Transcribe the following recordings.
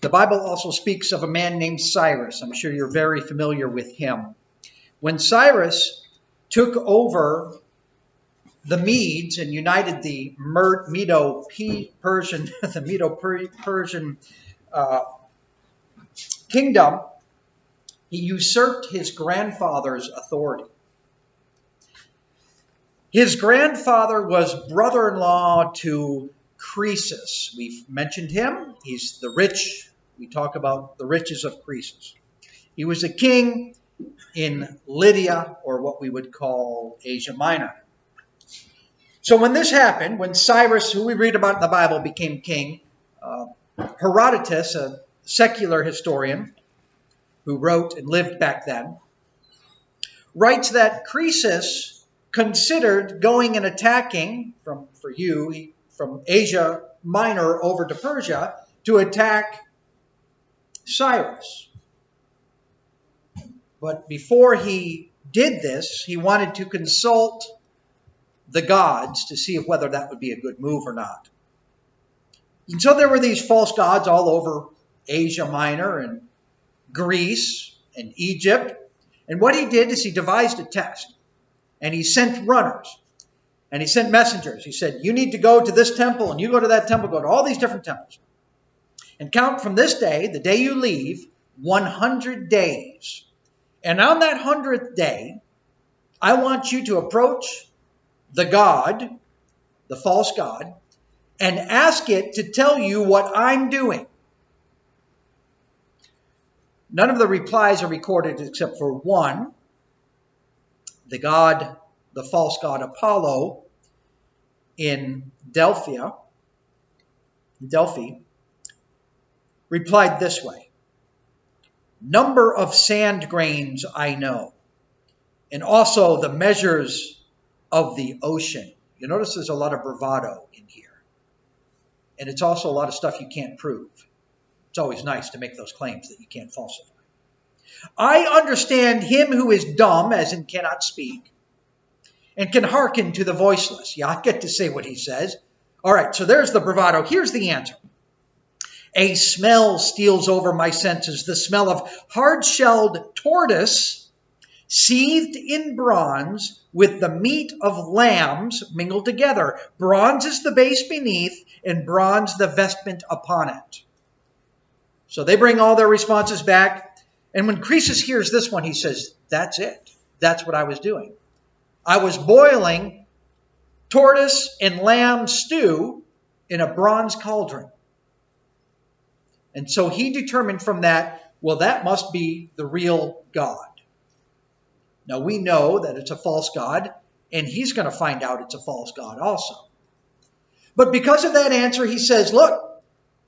The Bible also speaks of a man named Cyrus. I'm sure you're very familiar with him. When Cyrus took over the Medes and united the Medo-Persian kingdom, he usurped his grandfather's authority. His grandfather was brother-in-law to Croesus. We've mentioned him. He's the rich. We talk about the riches of Croesus. He was a king in Lydia, or what we would call Asia Minor. So when this happened, when Cyrus, who we read about in the Bible, became king, Herodotus, a secular historian who wrote and lived back then, writes that Croesus considered going and attacking from Asia Minor over to Persia to attack Cyrus. But before he did this, he wanted to consult the gods to see whether that would be a good move or not. And so there were these false gods all over Asia Minor and Greece and Egypt. And what he did is he devised a test. And he sent runners. And he sent messengers. He said, you need to go to this temple, and you go to that temple, go to all these different temples. And count from this day, the day you leave, 100 days. And on that 100th day, I want you to approach the god, the false god, and ask it to tell you what I'm doing. None of the replies are recorded except for one. The false god Apollo in Delphi, replied this way. Number of sand grains I know, and also the measures of the ocean. You notice there's a lot of bravado in here. And it's also a lot of stuff you can't prove. It's always nice to make those claims that you can't falsify. I understand him who is dumb, as in cannot speak, and can hearken to the voiceless. Yeah, I get to say what he says. All right, so there's the bravado. Here's the answer. A smell steals over my senses, the smell of hard-shelled tortoise seethed in bronze with the meat of lambs mingled together. Bronze is the base beneath, and bronze the vestment upon it. So they bring all their responses back. And when Croesus hears this one, he says, that's it. That's what I was doing. I was boiling tortoise and lamb stew in a bronze cauldron. And so he determined from that, well, that must be the real God. Now we know that it's a false god, and he's going to find out it's a false god also. But because of that answer, he says, look,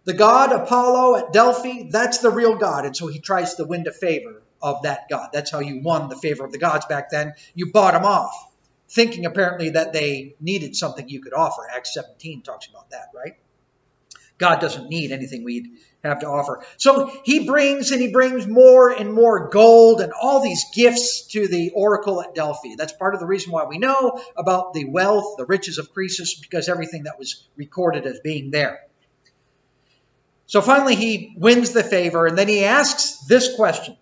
the god Apollo at Delphi, that's the real God. And so he tries to win the favor of that god. That's how you won the favor of the gods back then. You bought them off, thinking apparently that they needed something you could offer. Acts 17 talks about that, right? God doesn't need anything we'd have to offer. So he brings more and more gold and all these gifts to the oracle at Delphi. That's part of the reason why we know about the wealth, the riches of Croesus, because everything that was recorded as being there. So finally he wins the favor, and then he asks this question.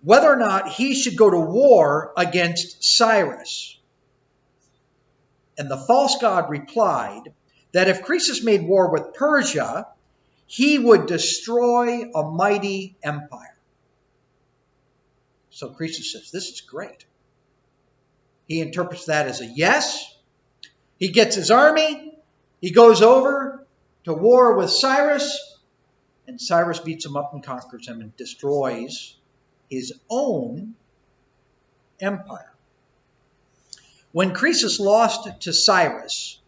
Whether or not he should go to war against Cyrus. And the false god replied that if Croesus made war with Persia, he would destroy a mighty empire. So Croesus says, this is great. He interprets that as a yes. He gets his army. He goes over to war with Cyrus. And Cyrus beats him up and conquers him and destroys his own empire. When Croesus lost to Cyrus,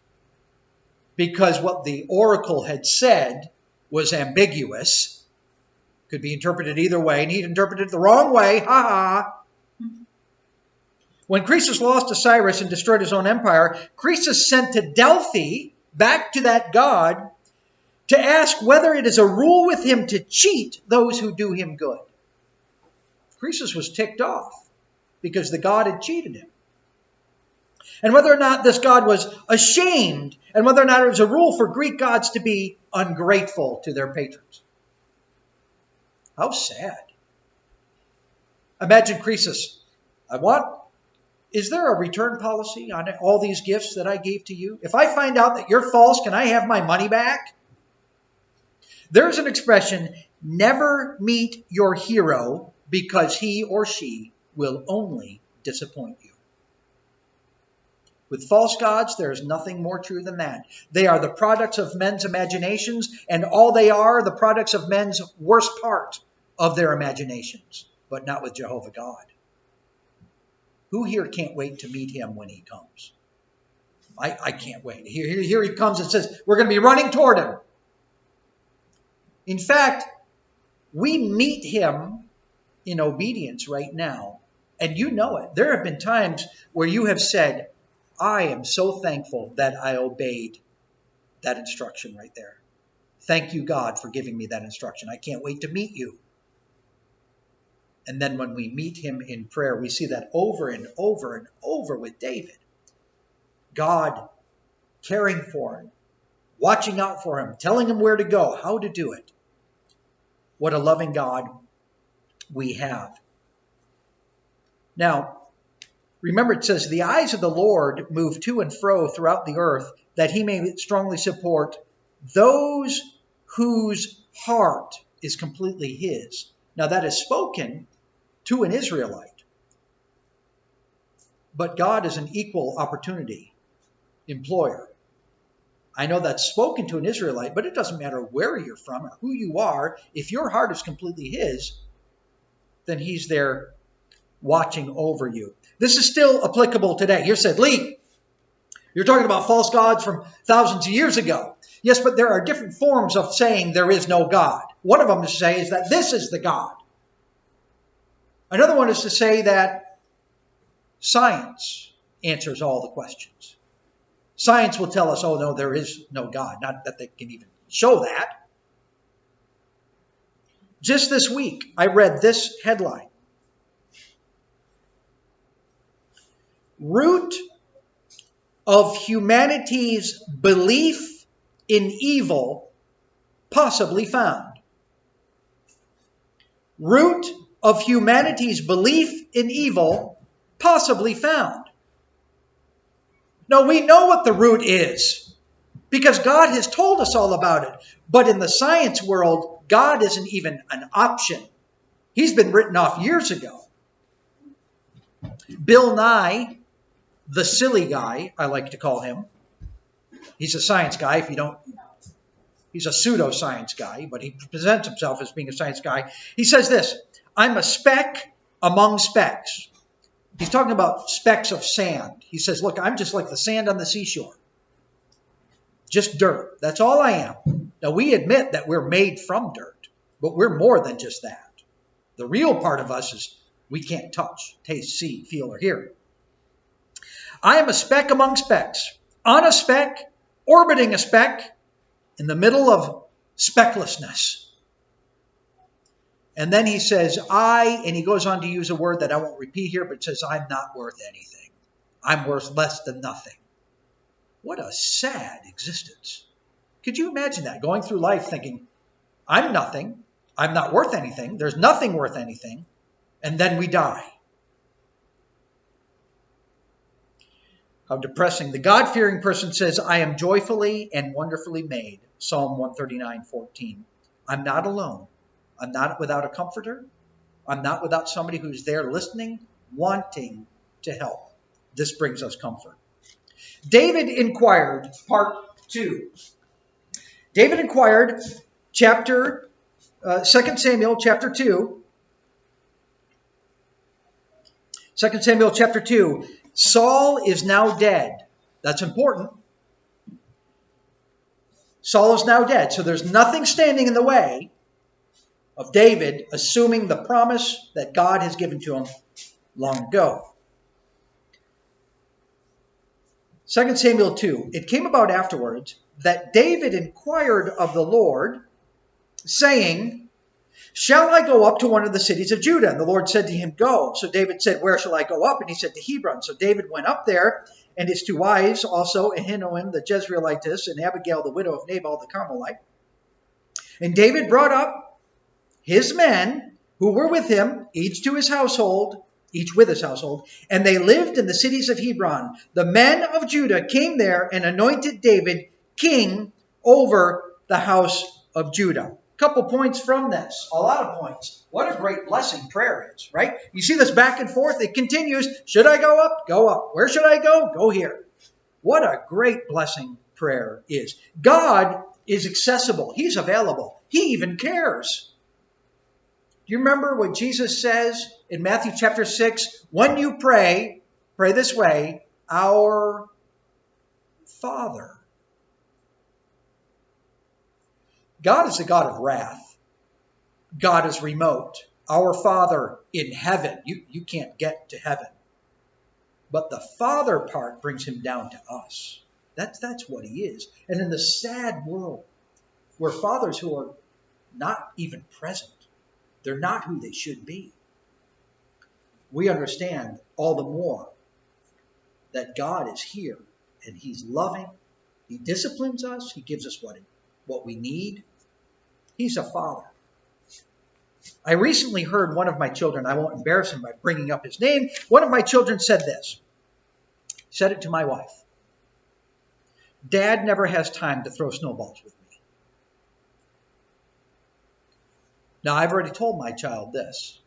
because what the oracle had said was ambiguous, could be interpreted either way, and he'd interpreted it the wrong way, When Croesus lost to Cyrus and destroyed his own empire, Croesus sent to Delphi, back to that god, to ask whether it is a rule with him to cheat those who do him good. Croesus was ticked off because the god had cheated him. And whether or not this God was ashamed, and whether or not it was a rule for Greek gods to be ungrateful to their patrons. How sad. Imagine Croesus. Is there a return policy on all these gifts that I gave to you? If I find out that you're false, can I have my money back? There's an expression, never meet your hero because he or she will only disappoint you. With false gods, there is nothing more true than that. They are the products of men's imaginations, and all they are the products of men's worst part of their imaginations, but not with Jehovah God. Who here can't wait to meet him when he comes? I can't wait. Here he comes and says, we're going to be running toward him. In fact, we meet him in obedience right now, and you know it. There have been times where you have said, I am so thankful that I obeyed that instruction right there. Thank you, God, for giving me that instruction. I can't wait to meet you. And then when we meet him in prayer, we see that over and over and over with David. God caring for him, watching out for him, telling him where to go, how to do it. What a loving God we have. Now, remember it says, the eyes of the Lord move to and fro throughout the earth, that he may strongly support those whose heart is completely his. Now that is spoken to an Israelite. But God is an equal opportunity employer. I know that's spoken to an Israelite, but it doesn't matter where you're from or who you are. If your heart is completely his, then he's there watching over you. This is still applicable today. You said, Lee, you're talking about false gods from thousands of years ago. Yes, but there are different forms of saying there is no God. One of them to say is that this is the God. Another one is to say that science answers all the questions. Science will tell us, oh no, there is no God. Not that they can even show that. Just this week, I read this headline. Root of humanity's belief in evil possibly found. Root of humanity's belief in evil possibly found. Now, we know what the root is because God has told us all about it. But in the science world, God isn't even an option. He's been written off years ago. Bill Nye, the silly guy, I like to call him. He's a science guy. He's a pseudoscience guy, but he presents himself as being a science guy. He says this, I'm a speck among specks. He's talking about specks of sand. He says, look, I'm just like the sand on the seashore. Just dirt. That's all I am. Now, we admit that we're made from dirt, but we're more than just that. The real part of us is we can't touch, taste, see, feel, or hear. I am a speck among specks, on a speck, orbiting a speck, in the middle of specklessness. And then he says, and he goes on to use a word that I won't repeat here, but says, I'm not worth anything. I'm worth less than nothing. What a sad existence. Could you imagine that? Going through life thinking, I'm nothing. I'm not worth anything. There's nothing worth anything. And then we die. How depressing. The God-fearing person says, I am joyfully and wonderfully made. Psalm 139:14. I'm not alone. I'm not without a comforter. I'm not without somebody who's there listening, wanting to help. This brings us comfort. David Inquired, part 2. David Inquired, 2 Samuel chapter 2. 2 Samuel chapter 2. Saul is now dead. That's important. Saul is now dead. So there's nothing standing in the way of David assuming the promise that God has given to him long ago. 2 Samuel 2. It came about afterwards that David inquired of the Lord, saying, Shall I go up to one of the cities of Judah? And the Lord said to him, Go. So David said, Where shall I go up? And he said, To Hebron. So David went up there, and his two wives also, Ahinoam the Jezreelitess, and Abigail the widow of Nabal the Carmelite. And David brought up his men who were with him, each to his household, each with his household, and they lived in the cities of Hebron. The men of Judah came there and anointed David king over the house of Judah. Couple points from this, a lot of points. What a great blessing prayer is, right? You see this back and forth. It continues. Should I go up? Go up. Where should I go? Go here. What a great blessing prayer is. God is accessible. He's available. He even cares. Do you remember what Jesus says in Matthew chapter 6? When you pray, pray this way, Our Father. God is a God of wrath. God is remote. Our Father in heaven. You can't get to heaven. But the Father part brings him down to us. That's what he is. And in the sad world where fathers who are not even present, they're not who they should be, we understand all the more that God is here and he's loving. He disciplines us. He gives us what we need. He's a father. I recently heard one of my children, I won't embarrass him by bringing up his name, one of my children said this. He said it to my wife. Dad never has time to throw snowballs with me. Now, I've already told my child this.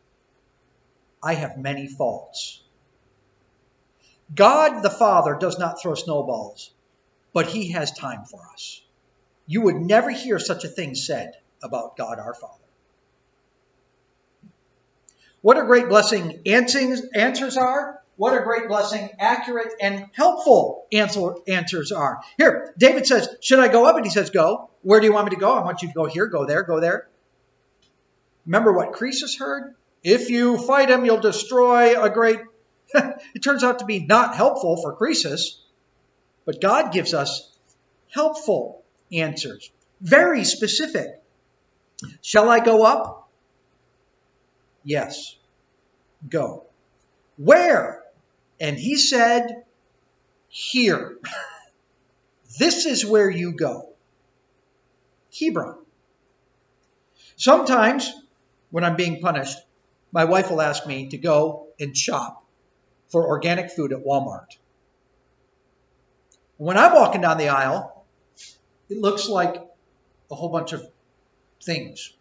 I have many faults. God the Father does not throw snowballs, but he has time for us. You would never hear such a thing said about God our Father. What a great blessing answers are. What a great blessing accurate and helpful answers are. Here, David says, should I go up? And he says, go. Where do you want me to go? I want you to go here, go there, go there. Remember what Croesus heard? If you fight him, you'll destroy a great... It turns out to be not helpful for Croesus, but God gives us helpful answers. Very specific. Shall I go up? Yes. Go. Where? And he said, here. This is where you go. Hebron. Sometimes, when I'm being punished, my wife will ask me to go and shop for organic food at Walmart. When I'm walking down the aisle, it looks like a whole bunch of things.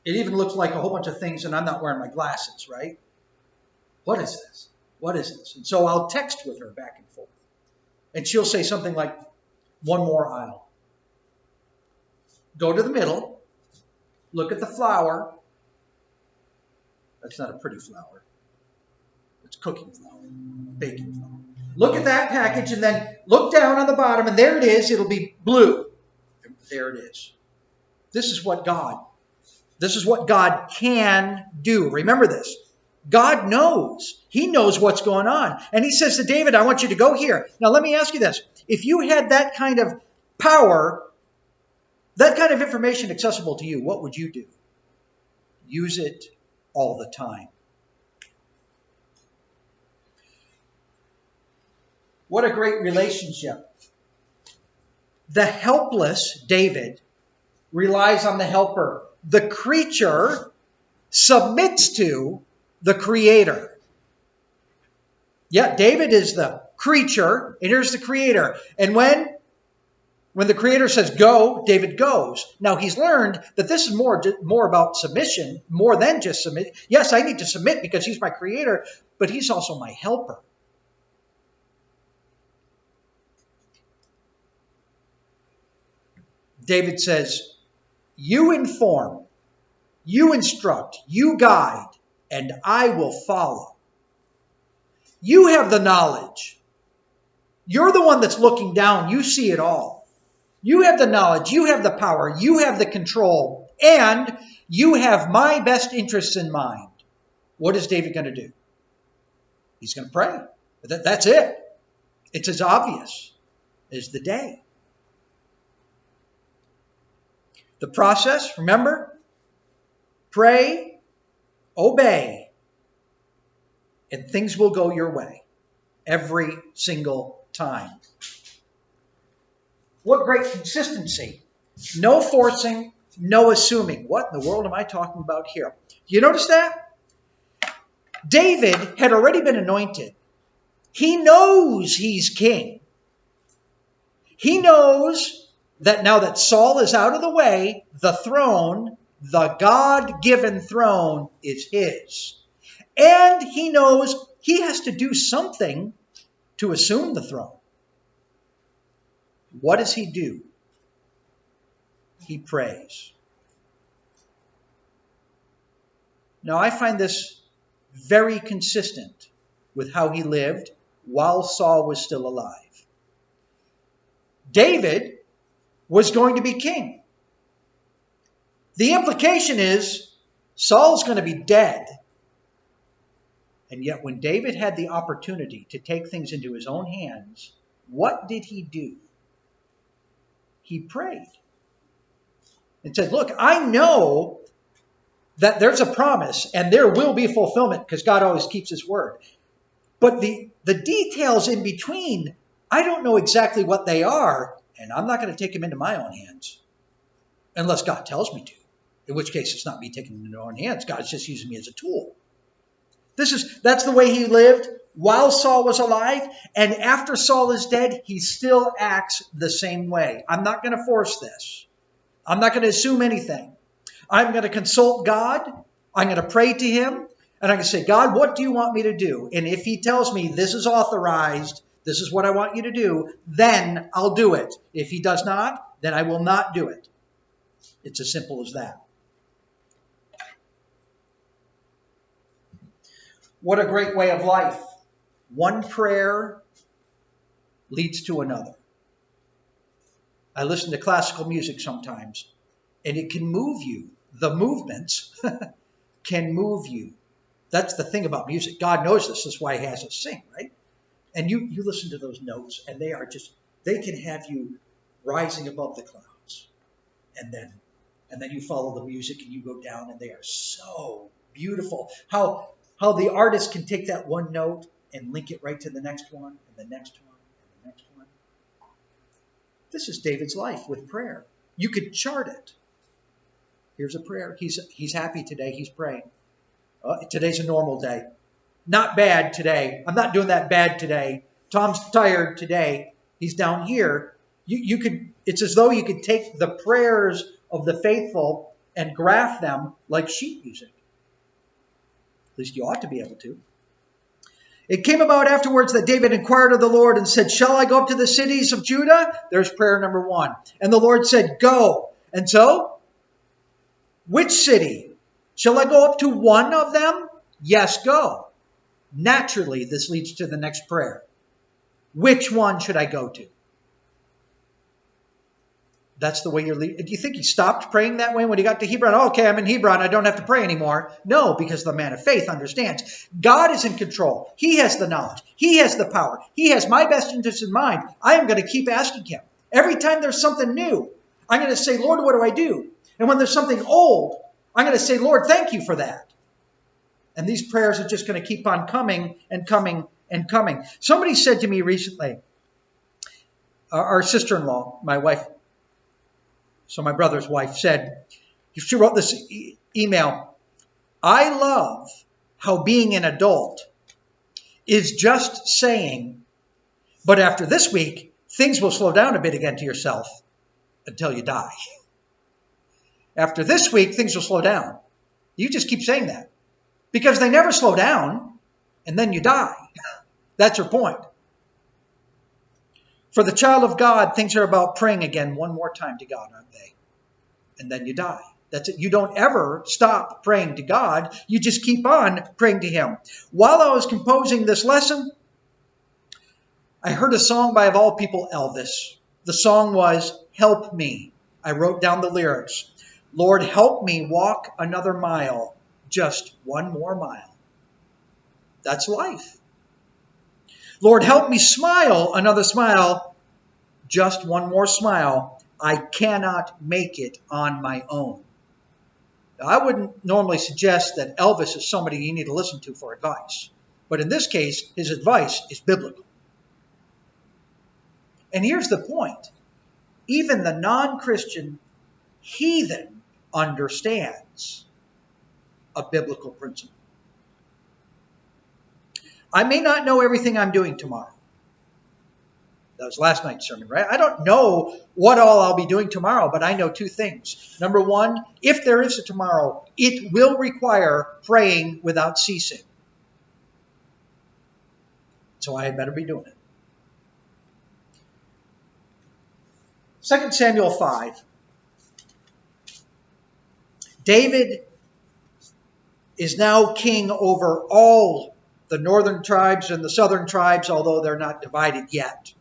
It even looks like a whole bunch of things, and I'm not wearing my glasses, right? What is this? What is this? And so I'll text with her back and forth. And she'll say something like, one more aisle. Go to the middle. Look at the flour. That's not a pretty flour. It's cooking flour, baking flour. Look at that package and then look down on the bottom, and there it is. It'll be blue. There it is. This is what God can do. Remember this. God knows. He knows what's going on. And he says to David, I want you to go here. Now, let me ask you this. If you had that kind of power, that kind of information accessible to you, what would you do? Use it all the time. What a great relationship. The helpless, David, relies on the helper. The creature submits to the creator. Yeah, David is the creature, and here's the creator. And when the creator says go, David goes. Now, he's learned that this is more about submission, more than just submit. Yes, I need to submit because he's my creator, but he's also my helper. David says, you inform, you instruct, you guide, and I will follow. You have the knowledge. You're the one that's looking down. You see it all. You have the knowledge. You have the power. You have the control. And you have my best interests in mind. What is David going to do? He's going to pray. That's it. It's as obvious as the day. The process, remember? Pray, obey, and things will go your way every single time. What great consistency. No forcing, no assuming. What in the world am I talking about here? You notice that? David had already been anointed. He knows he's king. He knows that now that Saul is out of the way, the throne, the God-given throne, is his. And he knows he has to do something to assume the throne. What does he do? He prays. Now, I find this very consistent with how he lived while Saul was still alive. David was going to be king. The implication is Saul's going to be dead. And yet when David had the opportunity to take things into his own hands, what did he do? He prayed and said, look, I know that there's a promise and there will be fulfillment because God always keeps his word. But the details in between, I don't know exactly what they are, and I'm not going to take them into my own hands unless God tells me to, in which case it's not me taking them into my own hands. God's just using me as a tool. That's the way he lived while Saul was alive, and after Saul is dead, he still acts the same way. I'm not going to force this. I'm not going to assume anything. I'm going to consult God. I'm going to pray to him, and I'm going to say, God, what do you want me to do? And if he tells me this is authorized, this is what I want you to do, then I'll do it. If he does not, then I will not do it. It's as simple as that. What a great way of life. One prayer leads to another. I listen to classical music sometimes, and it can move you. The movements can move you. That's the thing about music. God knows this. That's why he has us sing, right? And you listen to those notes, and they can have you rising above the clouds. And then you follow the music, and you go down, and they are so beautiful. How the artist can take that one note and link it right to the next one, and the next one, and the next one. This is David's life with prayer. You could chart it. Here's a prayer. He's happy today. He's praying. Today's a normal day. Not bad today. I'm not doing that bad today. Tom's tired today. He's down here. It's as though you could take the prayers of the faithful and graph them like sheet music. At least you ought to be able to. It came about afterwards that David inquired of the Lord and said, shall I go up to the cities of Judah? There's prayer number one. And the Lord said, go. And so, which city? Shall I go up to one of them? Yes, go. Naturally, this leads to the next prayer. Which one should I go to? That's the way you're leading. Do you think he stopped praying that way when he got to Hebron? Oh, okay, I'm in Hebron. I don't have to pray anymore. No, because the man of faith understands. God is in control. He has the knowledge. He has the power. He has my best interest in mind. I am going to keep asking him. Every time there's something new, I'm going to say, Lord, what do I do? And when there's something old, I'm going to say, Lord, thank you for that. And these prayers are just going to keep on coming and coming and coming. Somebody said to me recently, our sister-in-law, my wife, so my brother's wife said, she wrote this email, I love how being an adult is just saying, but after this week, things will slow down a bit again to yourself until you die. After this week, things will slow down. You just keep saying that because they never slow down and then you die. That's her point. For the child of God, things are about praying again one more time to God, aren't they? And then you die. That's it. You don't ever stop praying to God. You just keep on praying to him. While I was composing this lesson, I heard a song by, of all people, Elvis. The song was, Help Me. I wrote down the lyrics. Lord, help me walk another mile, just one more mile. That's life. Lord, help me smile another smile, just one more smile. I cannot make it on my own. Now, I wouldn't normally suggest that Elvis is somebody you need to listen to for advice. But in this case, his advice is biblical. And here's the point. Even the non-Christian heathen understands a biblical principle. I may not know everything I'm doing tomorrow. That was last night's sermon, right? I don't know what all I'll be doing tomorrow, but I know two things. Number one, if there is a tomorrow, it will require praying without ceasing. So I had better be doing it. 2 Samuel 5. David is now king over all the northern tribes and the southern tribes, although they're not divided yet.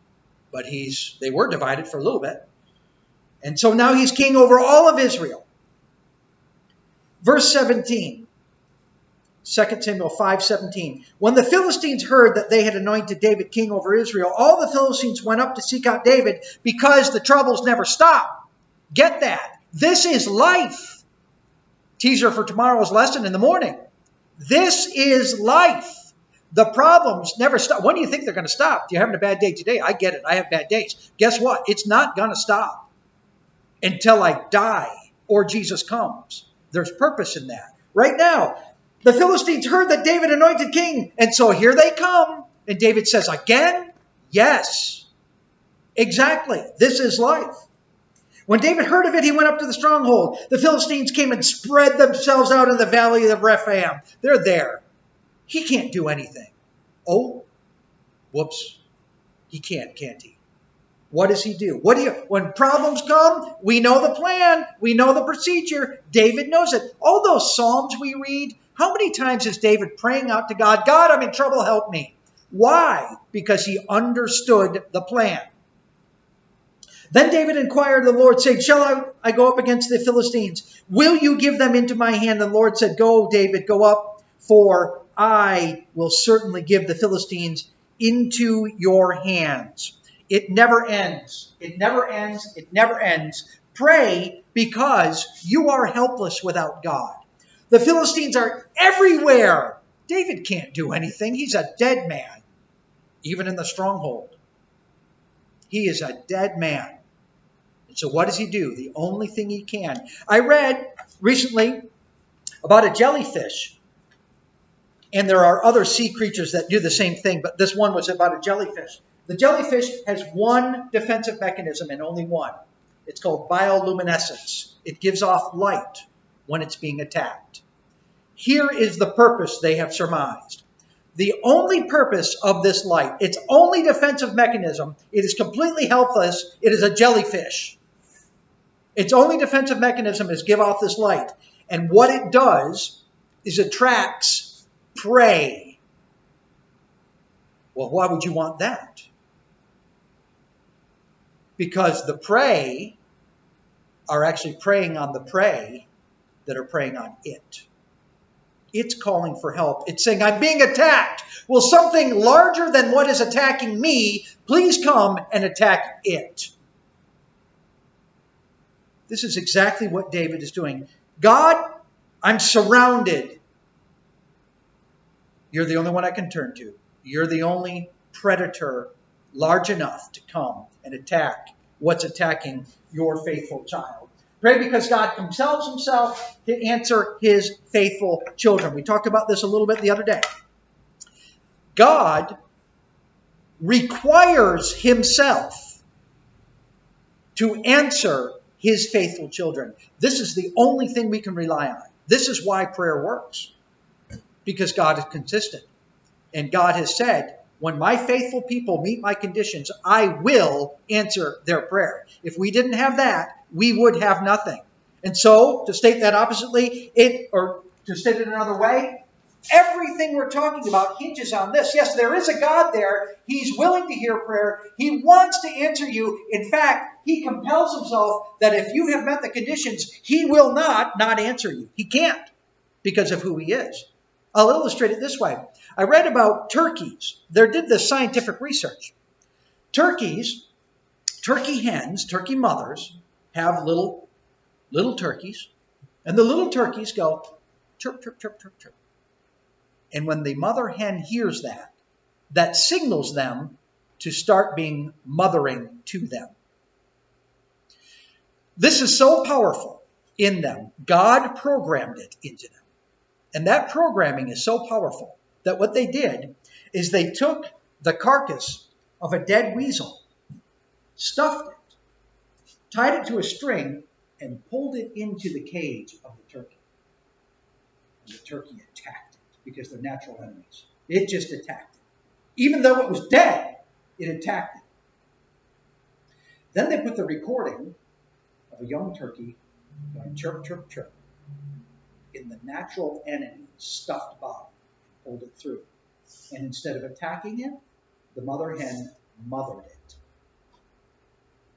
But they were divided for a little bit. And so now he's king over all of Israel. Verse 17. 2 Samuel 5:17. When the Philistines heard that they had anointed David king over Israel, all the Philistines went up to seek out David because the troubles never stop. Get that. This is life. Teaser for tomorrow's lesson in the morning. This is life. The problems never stop. When do you think they're going to stop? You're having a bad day today. I get it. I have bad days. Guess what? It's not going to stop until I die or Jesus comes. There's purpose in that. Right now, the Philistines heard that David anointed king. And so here they come. And David says, again? Yes. Exactly. This is life. When David heard of it, he went up to the stronghold. The Philistines came and spread themselves out in the valley of Rephaim. They're there. He can't do anything. Oh, whoops. He can't he? What does he do? When problems come, we know the plan. We know the procedure. David knows it. All those Psalms we read, how many times is David praying out to God, God, I'm in trouble, help me. Why? Because he understood the plan. Then David inquired of the Lord, saying, shall I go up against the Philistines? Will you give them into my hand? And the Lord said, go, David, go up, for I will certainly give the Philistines into your hands. It never ends. It never ends. It never ends. Pray because you are helpless without God. The Philistines are everywhere. David can't do anything. He's a dead man, even in the stronghold. He is a dead man. And so what does he do? The only thing he can. I read recently about a jellyfish. And there are other sea creatures that do the same thing, but this one was about a jellyfish. The jellyfish has one defensive mechanism and only one. It's called bioluminescence. It gives off light when it's being attacked. Here is the purpose they have surmised. The only purpose of this light, its only defensive mechanism, it is completely helpless. It is a jellyfish. Its only defensive mechanism is give off this light. And what it does is attracts prey. Well, why would you want that? Because the prey are actually preying on the prey that are preying on it. It's calling for help. It's saying, I'm being attacked. Will something larger than what is attacking me please come and attack it? This is exactly what David is doing. God, I'm surrounded. You're the only one I can turn to. You're the only predator large enough to come and attack what's attacking your faithful child. Pray because God compels himself to answer his faithful children. We talked about this a little bit the other day. God requires himself to answer his faithful children. This is the only thing we can rely on. This is why prayer works. Because God is consistent. And God has said, when my faithful people meet my conditions, I will answer their prayer. If we didn't have that, we would have nothing. And so, to state that oppositely, or to state it another way, everything we're talking about hinges on this. Yes, there is a God there. He's willing to hear prayer. He wants to answer you. In fact, he compels himself that if you have met the conditions, he will not answer you. He can't because of who he is. I'll illustrate it this way. I read about turkeys. They did this scientific research. Turkey hens, turkey mothers, have little turkeys, and the little turkeys go chirp, chirp, chirp, chirp, chirp. And when the mother hen hears that, that signals them to start being mothering to them. This is so powerful in them. God programmed it into them. And that programming is so powerful that what they did is they took the carcass of a dead weasel, stuffed it, tied it to a string, and pulled it into the cage of the turkey. And the turkey attacked it because they're natural enemies. It just attacked it. Even though it was dead, it attacked it. Then they put the recording of a young turkey going chirp, chirp, chirp in the natural enemy's stuffed body, pulled it through. And instead of attacking it, the mother hen mothered it.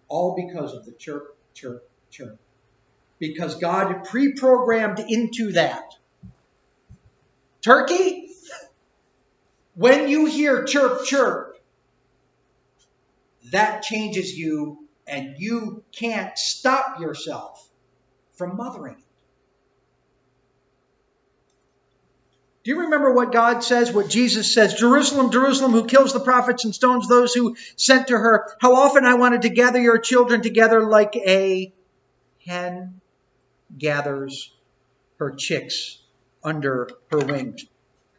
All because of the chirp, chirp, chirp. Because God pre-programmed into that. Turkey, when you hear chirp, chirp, that changes you, and you can't stop yourself from mothering it. Do you remember what God says, what Jesus says? Jerusalem, Jerusalem, who kills the prophets and stones those who sent to her. How often I wanted to gather your children together like a hen gathers her chicks under her wings.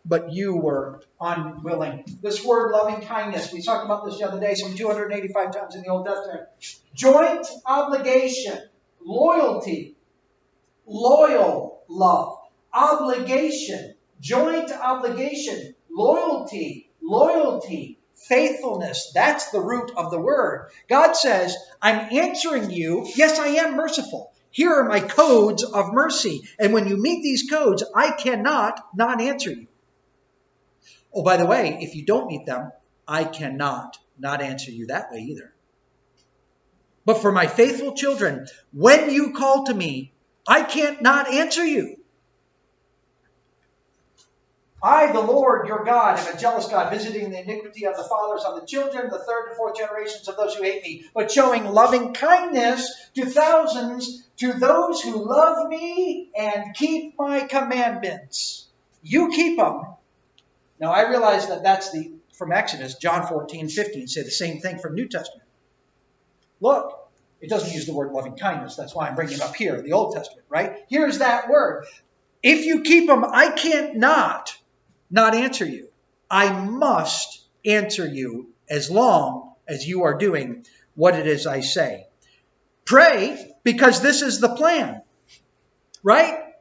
But you were unwilling. This word loving kindness, we talked about this the other day, some 285 times in the Old Testament. Joint obligation, loyalty, loyal love, obligation, joint obligation, loyalty, faithfulness. That's the root of the word. God says, I'm answering you. Yes, I am merciful. Here are my codes of mercy. And when you meet these codes, I cannot not answer you. Oh, by the way, if you don't meet them, I cannot not answer you that way either. But for my faithful children, when you call to me, I can't not answer you. I, the Lord, your God, am a jealous God, visiting the iniquity of the fathers on the children, the third and fourth generations of those who hate me, but showing loving kindness to thousands, to those who love me and keep my commandments. You keep them. Now, I realize that that's from Exodus. John 14:15 say the same thing from New Testament. Look, it doesn't use the word loving kindness. That's why I'm bringing it up here, the Old Testament, right? Here's that word. If you keep them, I can't not answer you. I must answer you as long as you are doing what it is I say. Pray, because this is the plan, right?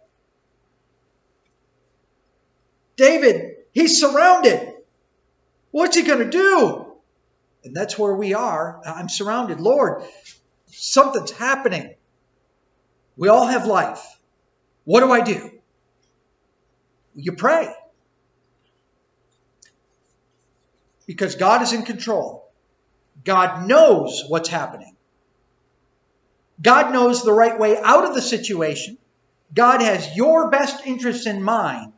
David, he's surrounded. What's he going to do? And that's where we are. I'm surrounded. Lord, something's happening. We all have life. What do I do? You pray. Because God is in control. God knows what's happening. God knows the right way out of the situation. God has your best interests in mind.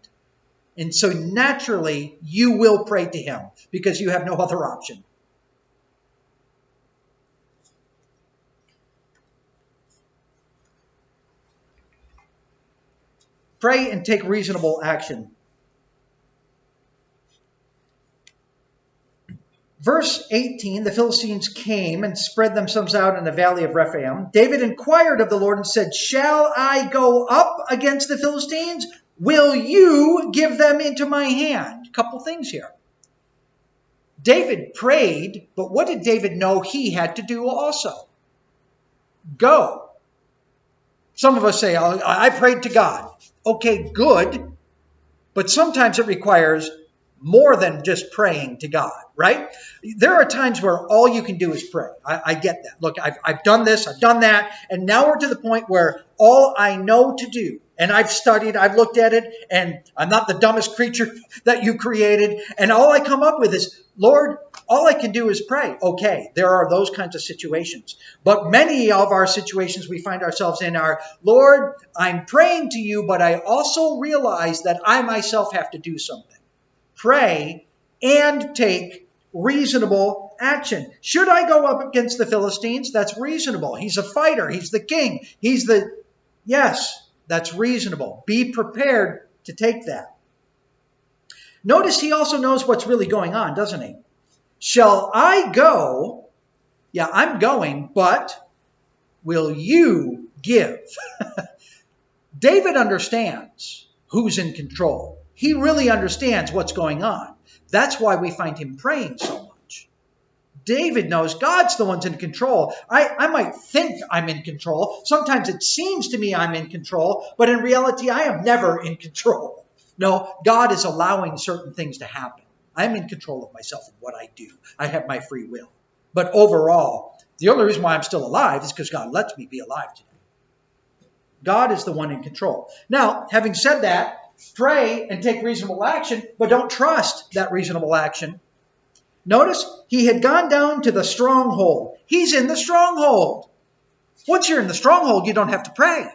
And so naturally, you will pray to him because you have no other option. Pray and take reasonable action. Verse 18, the Philistines came and spread themselves out in the valley of Rephaim. David inquired of the Lord and said, shall I go up against the Philistines? Will you give them into my hand? A couple things here. David prayed, but what did David know he had to do also? Go. Some of us say, I prayed to God. Okay, good. But sometimes it requires more than just praying to God, right? There are times where all you can do is pray. I get that. Look, I've done this, I've done that, and now we're to the point where all I know to do, and I've studied, I've looked at it, and I'm not the dumbest creature that you created, and all I come up with is, Lord, all I can do is pray. Okay, there are those kinds of situations. But many of our situations we find ourselves in are, Lord, I'm praying to you, but I also realize that I myself have to do something. Pray and take reasonable action. Should I go up against the Philistines? That's reasonable. He's a fighter. He's the king. Yes, that's reasonable. Be prepared to take that. Notice he also knows what's really going on, doesn't he? Shall I go? Yeah, I'm going, but will you give? David understands who's in control. He really understands what's going on. That's why we find him praying so much. David knows God's the one's in control. I might think I'm in control. Sometimes it seems to me I'm in control, but in reality, I am never in control. No, God is allowing certain things to happen. I'm in control of myself and what I do. I have my free will. But overall, the only reason why I'm still alive is because God lets me be alive today. God is the one in control. Now, having said that, pray and take reasonable action, but don't trust that reasonable action. Notice he had gone down to the stronghold. He's in the stronghold. Once you're in the stronghold, you don't have to pray.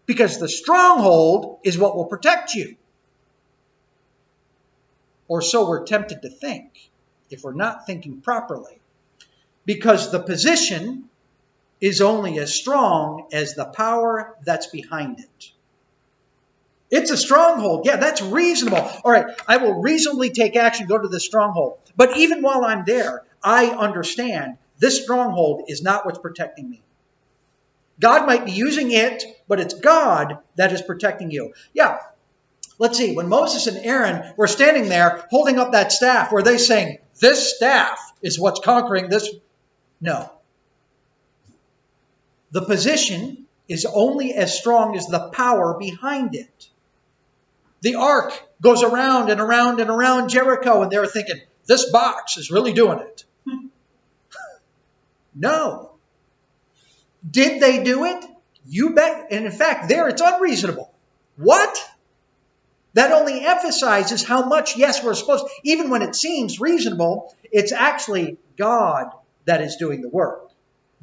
Because the stronghold is what will protect you. Or so we're tempted to think, if we're not thinking properly. Because the position is only as strong as the power that's behind it. It's a stronghold. Yeah, that's reasonable. All right, I will reasonably take action, go to the stronghold. But even while I'm there, I understand this stronghold is not what's protecting me. God might be using it, but it's God that is protecting you. Yeah, let's see. When Moses and Aaron were standing there holding up that staff, were they saying, this staff is what's conquering this? No. The position is only as strong as the power behind it. The ark goes around and around and around Jericho, and they're thinking, this box is really doing it. No. Did they do it? You bet. And in fact, there it's unreasonable. What? That only emphasizes how much, yes, we're supposed, even when it seems reasonable, it's actually God that is doing the work.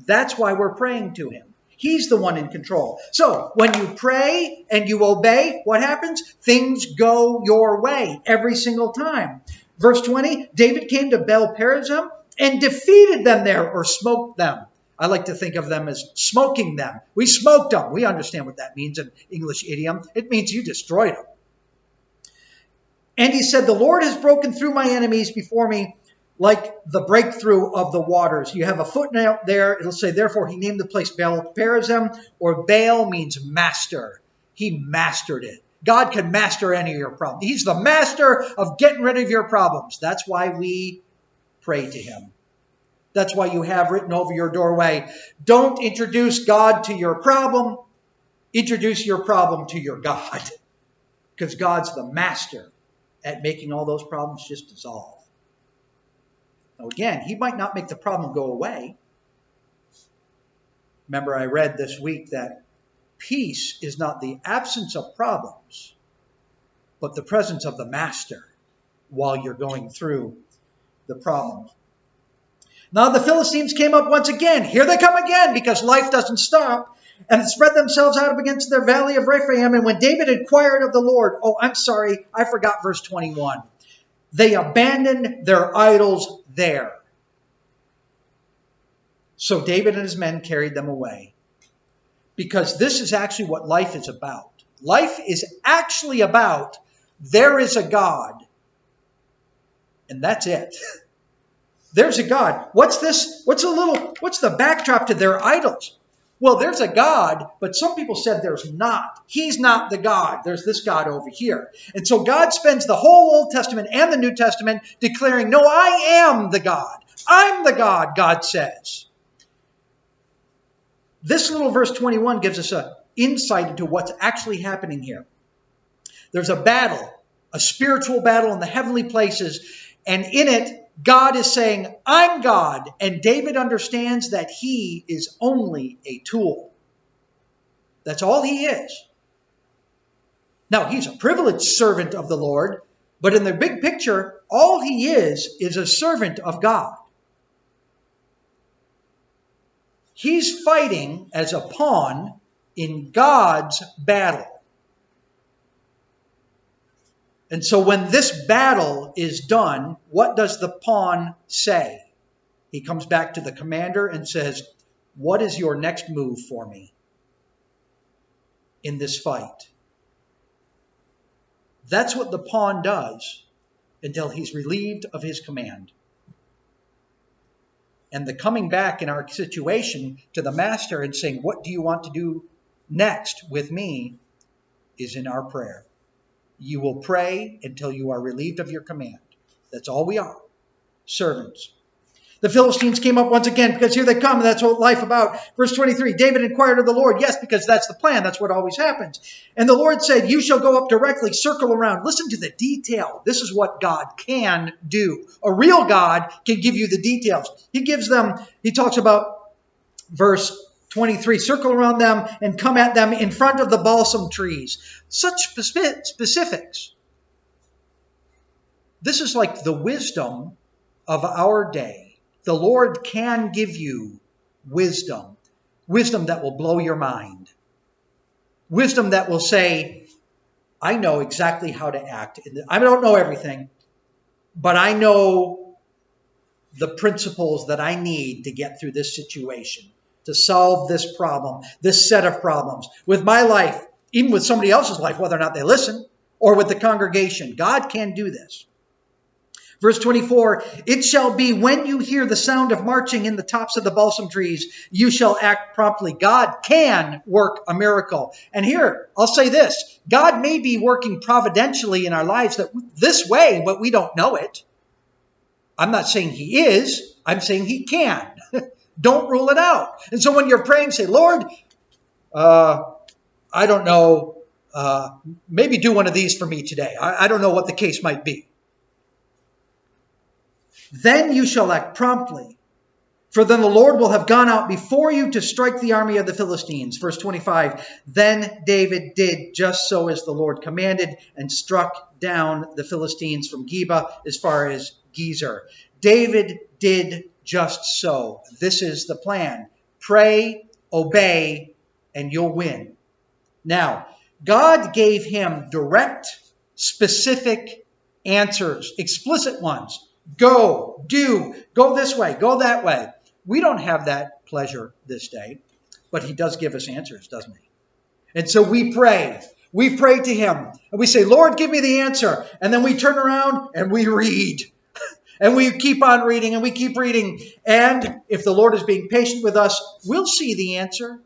That's why we're praying to him. He's the one in control. So when you pray and you obey, what happens? Things go your way every single time. Verse 20, David came to Persia and defeated them there, or smoked them. I like to think of them as smoking them. We smoked them. We understand what that means in English idiom. It means you destroyed them. And he said, the Lord has broken through my enemies before me like the breakthrough of the waters. You have a footnote there. It'll say, therefore, he named the place Baal-perazim, or Baal means master. He mastered it. God can master any of your problems. He's the master of getting rid of your problems. That's why we pray to him. That's why you have written over your doorway, don't introduce God to your problem. Introduce your problem to your God. Because God's the master at making all those problems just dissolve. Now again, he might not make the problem go away. Remember, I read this week that peace is not the absence of problems, but the presence of the master while you're going through the problem. Now the Philistines came up once again. Here they come again, because life doesn't stop, and spread themselves out up against the valley of Rephaim. And when David inquired of the Lord, I forgot verse 21. They abandoned their idols there. So David and his men carried them away. Because this is actually what life is about. Life is actually about, there is a God. And that's it. There's a God. What's the backdrop to their idols? Well, there's a God, but some people said there's not. He's not the God. There's this God over here. And so God spends the whole Old Testament and the New Testament declaring, no, I am the God. I'm the God, God says. This little verse 21 gives us an insight into what's actually happening here. There's a battle, a spiritual battle in the heavenly places, and in it, God is saying, I'm God, and David understands that he is only a tool. That's all he is. Now, he's a privileged servant of the Lord, but in the big picture, all he is a servant of God. He's fighting as a pawn in God's battle. And so when this battle is done, what does the pawn say? he comes back to the commander and says, what is your next move for me in this fight? That's what the pawn does until he's relieved of his command. And the coming back in our situation to the master and saying, what do you want to do next with me, is in our prayer. You will pray until you are relieved of your command. That's all we are, servants. The Philistines came up once again because here they come. And that's what life about. Verse 23, David inquired of the Lord. Yes, because that's the plan. That's what always happens. And the Lord said, you shall go up directly, circle around. Listen to the detail. This is what God can do. A real God can give you the details. He gives them, he talks about verse 23, circle around them and come at them in front of the balsam trees. Such specifics. This is like the wisdom of our day. The Lord can give you wisdom. Wisdom that will blow your mind. Wisdom that will say, I know exactly how to act. I don't know everything, but I know the principles that I need to get through this situation, to solve this problem, this set of problems. With my life, even with somebody else's life, whether or not they listen, or with the congregation. God can do this. Verse 24, it shall be when you hear the sound of marching in the tops of the balsam trees, you shall act promptly. God can work a miracle. And here, I'll say this. God may be working providentially in our lives this way, but we don't know it. I'm not saying he is. I'm saying he can. Don't rule it out. And so when you're praying, say, Lord, I don't know. Maybe do one of these for me today. I don't know what the case might be. Then you shall act promptly, for then the Lord will have gone out before you to strike the army of the Philistines. Verse 25, then David did just so as the Lord commanded and struck down the Philistines from Geba as far as Gezer. David did just so. This is the plan. Pray, obey, and you'll win. Now, God gave him direct, specific answers, explicit ones. Go, do, go this way, go that way. We don't have that pleasure this day, but he does give us answers, doesn't he? And so we pray. We pray to him and we say, Lord, give me the answer. And then we turn around and we read. And we keep on reading and we keep reading. And if the Lord is being patient with us, we'll see the answer.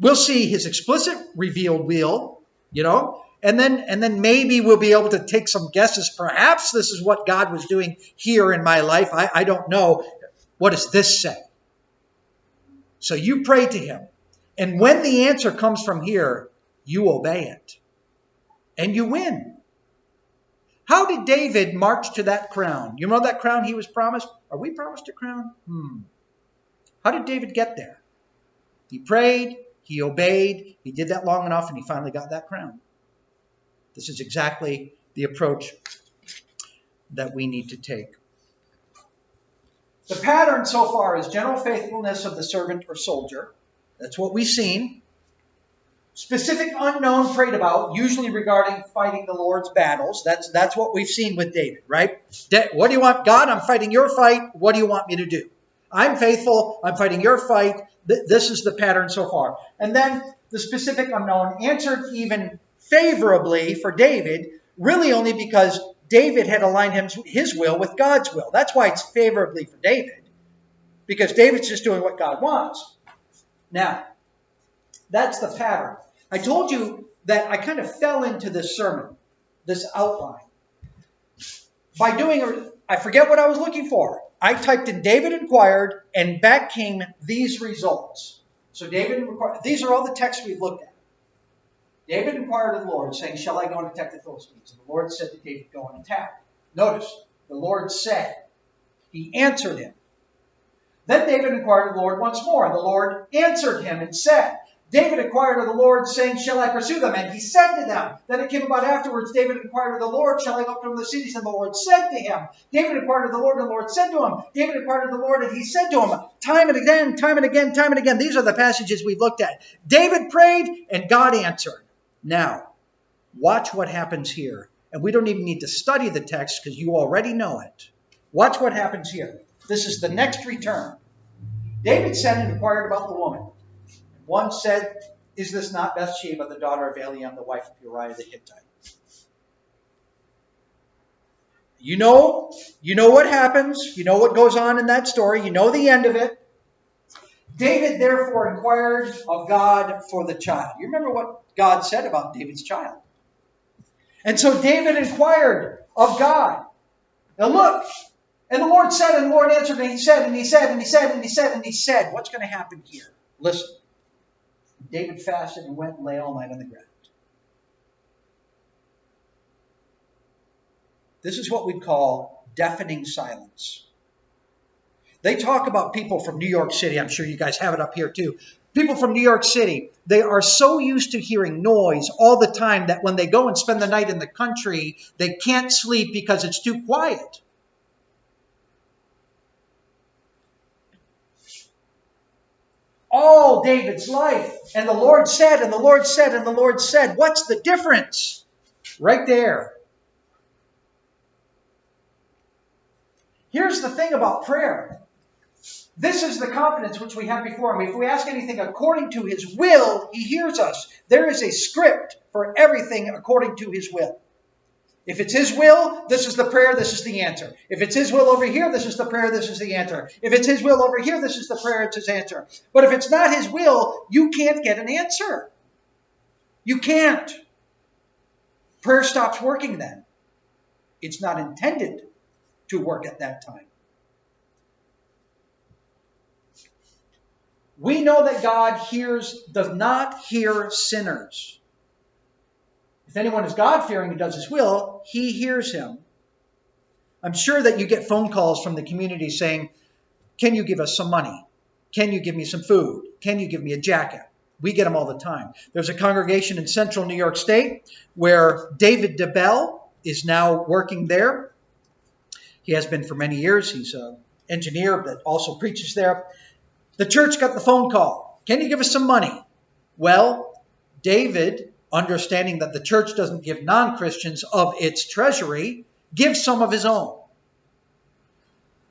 We'll see his explicit revealed will, And then maybe we'll be able to take some guesses. Perhaps this is what God was doing here in my life. I don't know. What does this say? So you pray to him. And when the answer comes from here, you obey it. And you win. How did David march to that crown? You know that crown he was promised? Are we promised a crown? How did David get there? He prayed. He obeyed. He did that long enough and he finally got that crown. This is exactly the approach that we need to take. The pattern so far is general faithfulness of the servant or soldier. That's what we've seen. Specific unknown prayed about, usually regarding fighting the Lord's battles. That's what we've seen with David, right? What do you want? God, I'm fighting your fight. What do you want me to do? I'm faithful. I'm fighting your fight. This is the pattern so far. And then the specific unknown answered even favorably for David, really only because David had aligned his will with God's will. That's why it's favorably for David, because David's just doing what God wants. Now, that's the pattern. I told you that I kind of fell into this sermon, this outline, by doing, I forget what I was looking for. I typed in David inquired, and back came these results. So David inquired. These are all the texts we've looked at. David inquired of the Lord, saying, shall I go and attack the Philistines? And the Lord said to David, go and attack. Notice, the Lord said. He answered him. Then David inquired of the Lord once more, and the Lord answered him and said, David inquired of the Lord, saying, shall I pursue them? And he said to them. Then it came about afterwards, David inquired of the Lord, shall I go up to the cities? And the Lord said to him. David inquired of the Lord, and the Lord said to him. David inquired of the Lord, and he said to him, time and again, time and again, time and again. These are the passages we've looked at. David prayed, and God answered. Now, watch what happens here. And we don't even need to study the text because you already know it. Watch what happens here. This is the next return. David sent and inquired about the woman. One said, "Is this not Bathsheba, the daughter of Eliam, the wife of Uriah the Hittite?" You know what happens. You know what goes on in that story. You know the end of it. David therefore inquired of God for the child. You remember what God said about David's child. And so David inquired of God. Now look, and the Lord said, and the Lord answered, and he said, and he said, and he said, and he said, and he said. What's going to happen here? Listen. David fasted and went and lay all night on the ground. This is what we call deafening silence. They talk about people from New York City. I'm sure you guys have it up here too. People from New York City, they are so used to hearing noise all the time that when they go and spend the night in the country, they can't sleep because it's too quiet. All David's life. And the Lord said, and the Lord said, and the Lord said. What's the difference? Right there. Here's the thing about prayer. This is the confidence which we have before him. If we ask anything according to his will, he hears us. There is a script for everything according to his will. If it's his will, this is the prayer, this is the answer. If it's his will over here, this is the prayer, this is the answer. If it's his will over here, this is the prayer, it's his answer. But if it's not his will, you can't get an answer. You can't. Prayer stops working then. It's not intended to work at that time. We know that God does not hear sinners. If anyone is God-fearing and does his will, he hears him. I'm sure that you get phone calls from the community saying, "Can you give us some money? Can you give me some food? Can you give me a jacket?" We get them all the time. There's a congregation in central New York State where David DeBell is now working there. He has been for many years. He's an engineer that also preaches there. The church got the phone call. "Can you give us some money?" Well, David, understanding that the church doesn't give non-Christians of its treasury, gives some of his own.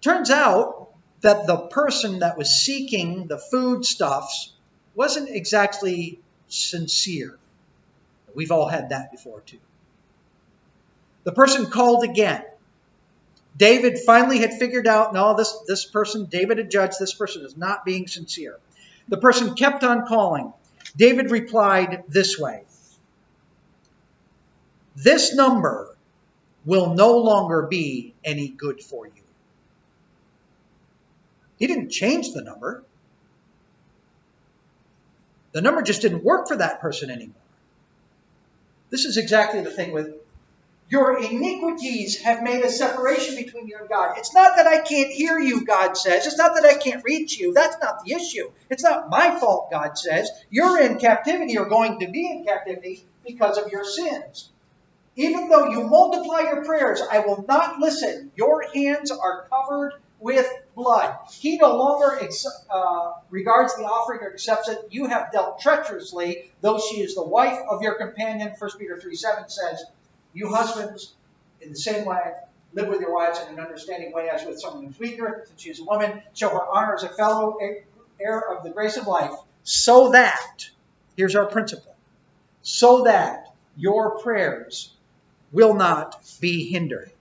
Turns out that the person that was seeking the foodstuffs wasn't exactly sincere. We've all had that before too. The person called again. David finally had figured out, no, this person, David had judged, this person is not being sincere. The person kept on calling. David replied this way: "This number will no longer be any good for you." He didn't change the number. The number just didn't work for that person anymore. This is exactly the thing with your iniquities have made a separation between you and God. It's not that I can't hear you, God says. It's not that I can't reach you. That's not the issue. It's not my fault, God says. You're in captivity or going to be in captivity because of your sins. Even though you multiply your prayers, I will not listen. Your hands are covered with blood. He no longer regards the offering or accepts it. You have dealt treacherously, though she is the wife of your companion. 1 Peter 3:7 says, "You husbands, in the same way, live with your wives in an understanding way as with someone who's weaker, since she is a woman. Show her honor as a fellow heir of the grace of life, so that," here's our principle, "so that your prayers will not be hindered."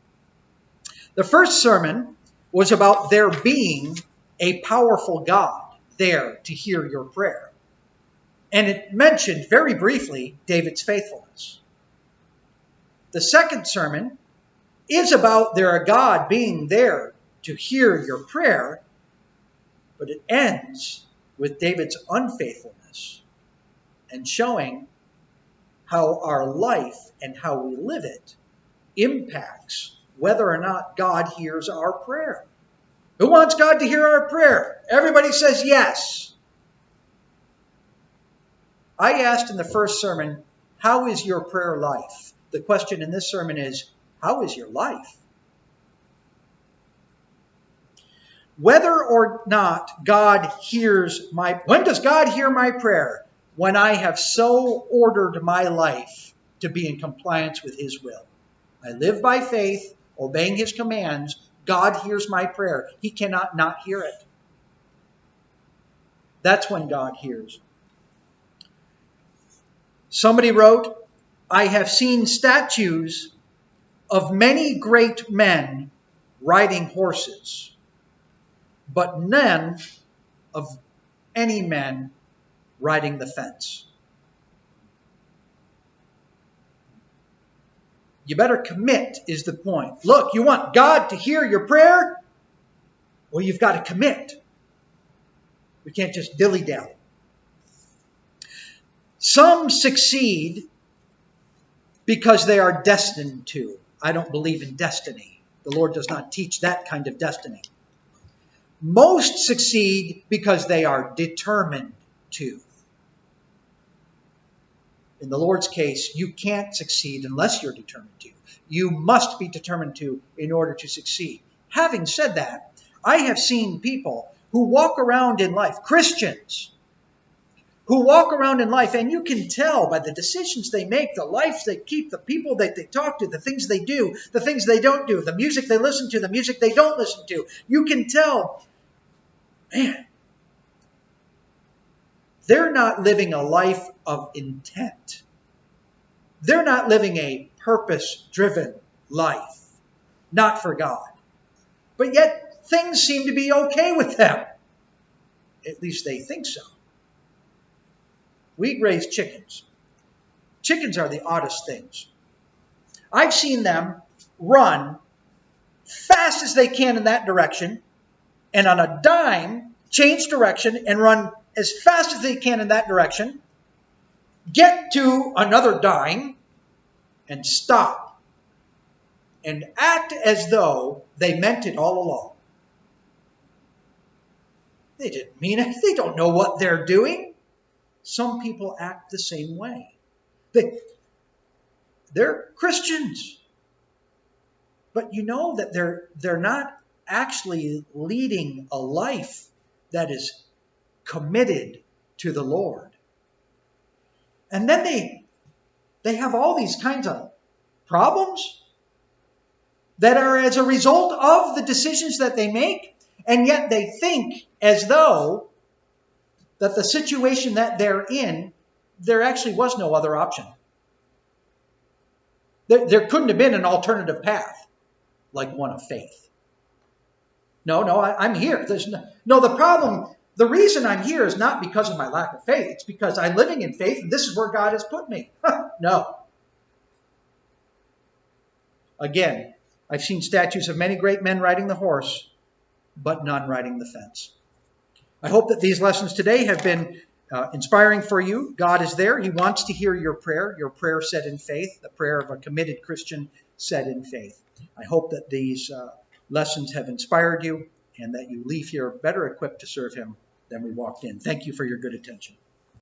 The first sermon was about there being a powerful God there to hear your prayer. And it mentioned very briefly David's faithfulness. The second sermon is about there a God being there to hear your prayer, but it ends with David's unfaithfulness and showing how our life and how we live it impacts whether or not God hears our prayer. Who wants God to hear our prayer? Everybody says yes. I asked in the first sermon, how is your prayer life? The question in this sermon is, how is your life? Whether or not God hears when does God hear my prayer? When I have so ordered my life to be in compliance with his will. I live by faith, obeying his commands, God hears my prayer. He cannot not hear it. That's when God hears. Somebody wrote, I have seen statues of many great men riding horses, but none of any men riding the fence. You better commit is the point. Look, you want God to hear your prayer? Well, you've got to commit. We can't just dilly-dally. Some succeed because they are destined to. I don't believe in destiny. The Lord does not teach that kind of destiny. Most succeed because they are determined to. In the Lord's case, you can't succeed unless you're determined to. You must be determined to in order to succeed. Having said that, I have seen people who walk around in life, Christians, who walk around in life, and you can tell by the decisions they make, the lives they keep, the people that they talk to, the things they do, the things they don't do, the music they listen to, the music they don't listen to. You can tell, man, they're not living a life of intent. They're not living a purpose-driven life, not for God. But yet, things seem to be okay with them. At least they think so. We raise chickens. Chickens are the oddest things. I've seen them run fast as they can in that direction, and on a dime, change direction and run as fast as they can in that direction, get to another dime, and stop, and act as though they meant it all along. They didn't mean it. They don't know what they're doing. Some people act the same way. They're Christians. But you know that they're not actually leading a life that is committed to the Lord. And then they have all these kinds of problems that are as a result of the decisions that they make, and yet they think as though that the situation that they're in, there actually was no other option. There couldn't have been an alternative path, like one of faith. I'm here. The problem, the reason I'm here is not because of my lack of faith. It's because I'm living in faith, and this is where God has put me. No. Again, I've seen statues of many great men riding the horse, but none riding the fence. I hope that these lessons today have been inspiring for you. God is there. He wants to hear your prayer said in faith, the prayer of a committed Christian said in faith. I hope that these lessons have inspired you and that you leave here better equipped to serve him than we walked in. Thank you for your good attention.